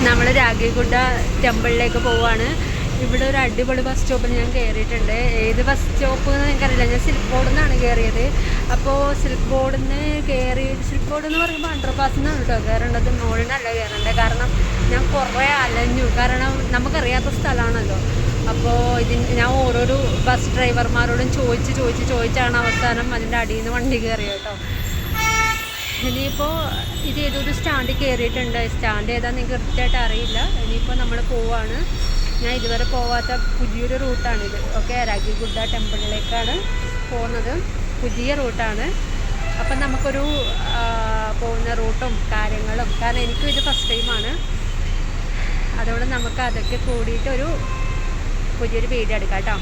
നമ്മൾ രാഗിഗുഡ ടെമ്പിളിലേക്ക് പോവുകയാണ്. ഇവിടെ ഒരു അടിപൊളി ബസ് സ്റ്റോപ്പിൽ ഞാൻ കയറിയിട്ടുണ്ട്. ഏത് ബസ് സ്റ്റോപ്പ് എന്ന് എനിക്കറിയില്ല. ഞാൻ സിൽക്ക് ബോർഡിൽ നിന്നാണ് കയറിയത്. അപ്പോൾ സിൽക്ക് ബോർഡിൽ നിന്ന് സിൽക്ക് ബോർഡ് എന്ന് പറയുമ്പോൾ അണ്ടർപാസിൽ നിന്നാണ് കേട്ടോ കയറേണ്ടത്, മുകളിലല്ല കയറേണ്ടത്. കാരണം ഞാൻ കുറേ അലഞ്ഞു, കാരണം നമുക്കറിയാത്ത സ്ഥലമാണല്ലോ. അപ്പോൾ ഞാൻ ഓരോരോ ബസ് ഡ്രൈവർമാരോടും ചോദിച്ചാണ് അവസാനം അതിൻ്റെ അടിയിൽ നിന്ന് വണ്ടി കയറിയത് കേട്ടോ. ഇനിയിപ്പോൾ ഇത് ഏതൊരു സ്റ്റാൻഡിൽ കയറിയിട്ടുണ്ട്. സ്റ്റാൻഡ് ഏതാണെന്ന് എനിക്ക് കൃത്യമായിട്ട് അറിയില്ല. ഇനിയിപ്പോൾ നമ്മൾ പോവാണ്. ഞാൻ ഇതുവരെ പോവാത്ത പുതിയൊരു റൂട്ടാണിത്. ഓക്കെ, രാഗിഗുഡ ടെമ്പിളിലേക്കാണ് പോകുന്നത്. പുതിയ റൂട്ടാണ്. അപ്പം നമുക്കൊരു പോകുന്ന റൂട്ടും കാര്യങ്ങളും, കാരണം എനിക്കും ഇത് ഫസ്റ്റ് ടൈമാണ്. അതുകൊണ്ട് നമുക്ക് അതൊക്കെ കൂടിയിട്ടൊരു പുതിയൊരു വീഡിയോ എടുക്കാം കേട്ടോ.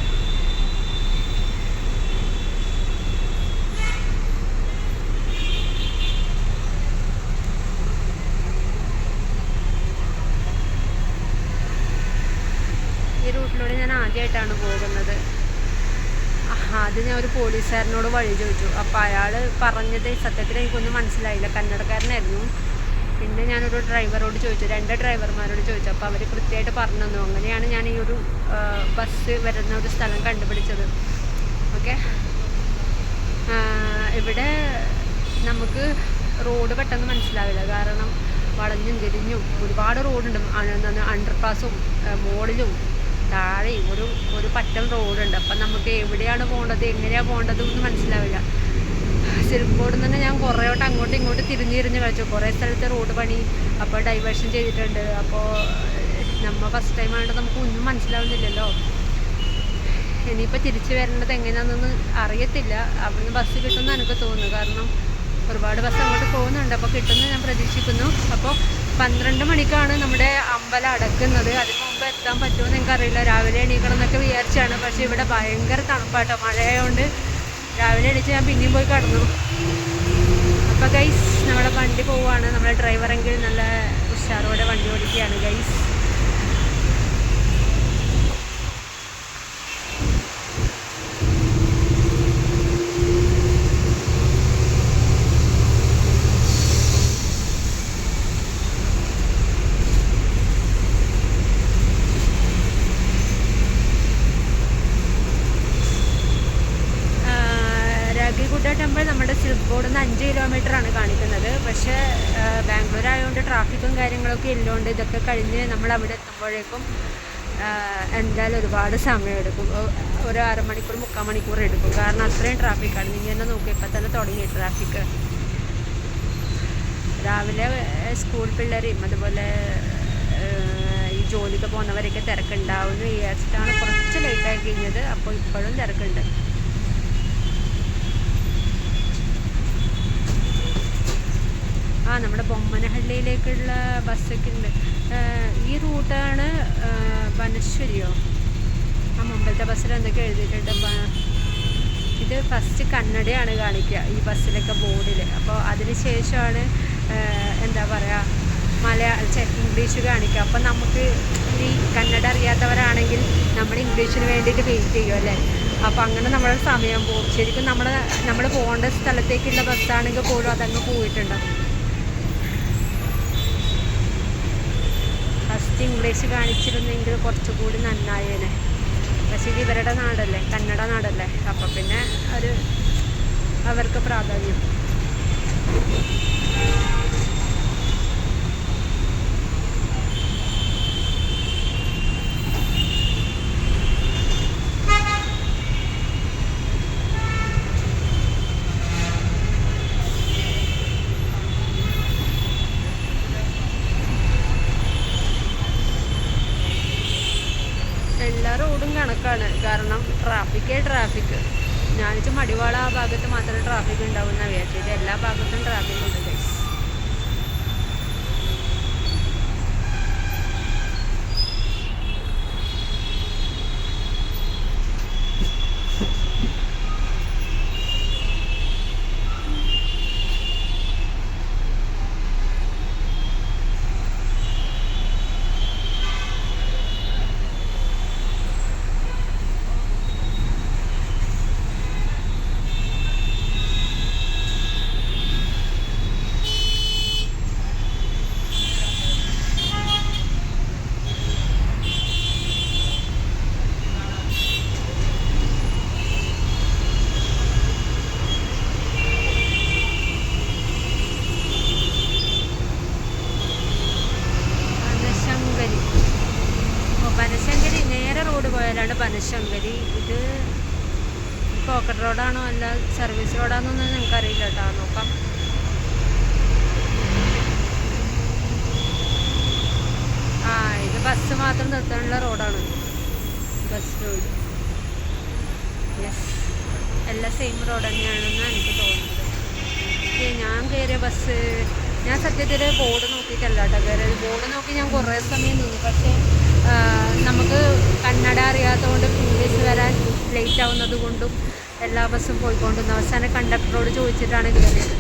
ഈ റൂട്ടിലൂടെ ഞാൻ ആദ്യമായിട്ടാണ് പോകുന്നത്. അത് ഞാൻ ഒരു പോലീസുകാരനോട് വഴി ചോദിച്ചു. അപ്പോൾ അയാൾ പറഞ്ഞത് സത്യത്തിൽ എനിക്കൊന്നും മനസ്സിലായില്ല. കന്നഡക്കാരനായിരുന്നു. പിന്നെ ഞാനൊരു ഡ്രൈവറോട് ചോദിച്ചു, 2 ഡ്രൈവർമാരോട് ചോദിച്ചു. അപ്പോൾ അവർ കൃത്യമായിട്ട് പറഞ്ഞു തന്നു. അങ്ങനെയാണ് ഞാൻ ഈ ഒരു ബസ് വരുന്ന ഒരു സ്ഥലം കണ്ടുപിടിച്ചത്. ഓക്കെ, ഇവിടെ നമുക്ക് റോഡ് പെട്ടെന്ന് മനസ്സിലാവില്ല. കാരണം വളഞ്ഞും തിരിഞ്ഞും ഒരുപാട് റോഡുണ്ട്. അണ്ടർപാസും മുകളിലും താഴെയും ഒരു പറ്റം റോഡുണ്ട്. അപ്പം നമുക്ക് എവിടെയാണ് പോകേണ്ടത്, എങ്ങനെയാണ് പോകേണ്ടത് എന്ന് മനസ്സിലാവില്ല. സിൽക്ക് ബോർഡിൽ നിന്ന് ഞാൻ കുറേ വട്ടം അങ്ങോട്ടും ഇങ്ങോട്ടും തിരിഞ്ഞ് കളിച്ചു. കുറേ സ്ഥലത്ത് റോഡ് പണി, അപ്പോൾ ഡൈവേർഷൻ ചെയ്തിട്ടുണ്ട്. അപ്പോൾ നമ്മൾ ഫസ്റ്റ് ടൈം ആയതുകൊണ്ട് നമുക്ക് ഒന്നും മനസ്സിലാവുന്നില്ലല്ലോ. ഇനിയിപ്പോൾ തിരിച്ചു വരേണ്ടത് എങ്ങനെയാണെന്നൊന്നും അറിയത്തില്ല. അവിടുന്ന് ബസ് കിട്ടുമെന്ന് എനിക്ക് തോന്നുന്നു. കാരണം ഒരുപാട് ബസ് അങ്ങോട്ട് പോകുന്നുണ്ട്. അപ്പോൾ കിട്ടുമെന്ന് ഞാൻ പ്രതീക്ഷിക്കുന്നു. അപ്പോൾ 12 മണിക്കാണ് നമ്മുടെ അമ്പലം അടക്കുന്നത്. അതിന് മുമ്പ് എത്താൻ പറ്റുമെന്ന് എനിക്കറിയില്ല. രാവിലെ എണീക്കണം എന്നൊക്കെ വിചാരിച്ചാണ്. പക്ഷേ ഇവിടെ ഭയങ്കര തണുപ്പാട്ടോ, മഴയായതുകൊണ്ട് രാവിലെ എണീച്ച് ഞാൻ പിന്നെയും പോയി കിടന്നു. അപ്പോൾ ഗൈസ്, നമ്മുടെ വണ്ടി പോവുകയാണ്. നമ്മുടെ ഡ്രൈവറെങ്കിൽ നല്ല ഉഷാറോടെ വണ്ടി ഓടിക്കുകയാണ് ഗൈസ്. രാഗിഗുഡ ടെമ്പിൾ നമ്മുടെ സിൽക്ക് ബോർഡിൽ നിന്ന് 5 കിലോമീറ്ററാണ് കാണിക്കുന്നത്. പക്ഷേ ബാംഗ്ലൂർ ആയതുകൊണ്ട് ട്രാഫിക്കും കാര്യങ്ങളൊക്കെ ഇല്ലോണ്ട് ഇതൊക്കെ കഴിഞ്ഞ് നമ്മൾ അവിടെ എത്തുമ്പോഴേക്കും എന്തായാലും ഒരുപാട് സമയമെടുക്കും. ഒരു 1/2 മണിക്കൂർ 3/4 മണിക്കൂർ എടുക്കും. കാരണം അത്രയും ട്രാഫിക്കാണ്. നിങ്ങൾ തന്നെ നോക്കുക, ഇപ്പം തന്നെ തുടങ്ങി ട്രാഫിക്ക്. രാവിലെ സ്കൂൾ പിള്ളേരെയും അതുപോലെ ഈ ജോലിക്ക് പോകുന്നവരൊക്കെ തിരക്കുണ്ടാവുമെന്ന് വിചാരിച്ചിട്ടാണ് കുറച്ച് ലേറ്റായി കഴിഞ്ഞത്. അപ്പോൾ ഇപ്പോഴും തിരക്കുണ്ട്. നമ്മുടെ ബൊമ്മനഹള്ളിയിലേക്കുള്ള ബസ്സൊക്കെ ഉണ്ട്. ഈ റൂട്ടാണ് വനശ്വരിയോ? മുമ്പത്തെ ബസ്സിൽ എന്തൊക്കെ എഴുതിയിട്ടുണ്ട്. ഇത് ഫസ്റ്റ് കന്നഡയാണ് കാണിക്കുക ഈ ബസ്സിലൊക്കെ ബോർഡിൽ. അപ്പോൾ അതിന് ശേഷമാണ് എന്താ പറയുക ഇംഗ്ലീഷ് കാണിക്കുക. അപ്പോൾ നമുക്ക് ഈ കന്നഡ അറിയാത്തവരാണെങ്കിൽ നമ്മൾ ഇംഗ്ലീഷിന് വേണ്ടിയിട്ട് വെയിറ്റ് ചെയ്യും അല്ലേ. അപ്പോൾ അങ്ങനെ നമ്മുടെ സമയം പോകും. ശരിക്കും നമ്മൾ പോകേണ്ട സ്ഥലത്തേക്കുള്ള ബസ്സാണെങ്കിൽ പോലും അതങ്ങ് പോയിട്ടുണ്ടാവും. ഫസ്റ്റ് ഇംഗ്ലീഷ് കാണിച്ചിരുന്നെങ്കിൽ കുറച്ചുകൂടി നന്നായേനെ. പക്ഷേ ഇവരുടെ നാടല്ലേ, കന്നഡ നാടല്ലേ. അപ്പം പിന്നെ അവർക്ക് പ്രാധാന്യം. എല്ലാ റോഡും കണക്കാണ്. കാരണം ട്രാഫിക്ക്. ഞാനിച്ച് മടിവാള ആ ഭാഗത്ത് മാത്രമേ ട്രാഫിക് ഉണ്ടാവുമെന്നാണ് വിചാരിച്ചത്. എല്ലാ ഭാഗത്തും ട്രാഫിക് ഉണ്ട് ഗൈസ്. വയലാണ്ട് പനശങ്കരി. ഇത് പോക്കറ്റ് റോഡാണോ അല്ല സർവീസ് റോഡാണെന്നൊന്നും ഞങ്ങൾക്കറിയില്ല കേട്ടോ. നോക്കാം. ഇത് ബസ് മാത്രം നിർത്താനുള്ള റോഡാണ്. Bus road. യെസ്, എല്ലാം സെയിം റോഡ് തന്നെയാണെന്നാണ് എനിക്ക് തോന്നുന്നത്. ഞാൻ കയറിയ ബസ്, ഞാൻ സത്യത്തിൽ ബോർഡ് നോക്കിയിട്ടല്ല കേട്ടോ കയറിയത്. ബോർഡ് നോക്കി ഞാൻ കുറേ സമയം നിന്നു. പക്ഷേ നമുക്ക് കന്നഡ അറിയാത്തതുകൊണ്ട് ഇംഗ്ലീഷ് വരാൻ ലേറ്റ് ആവുന്നത് കൊണ്ടും എല്ലാ ബസ്സും പോയിക്കൊണ്ടിരുന്നു. അവസാനം കണ്ടക്ടറോട് ചോദിച്ചിട്ടാണ് കയറിയത്.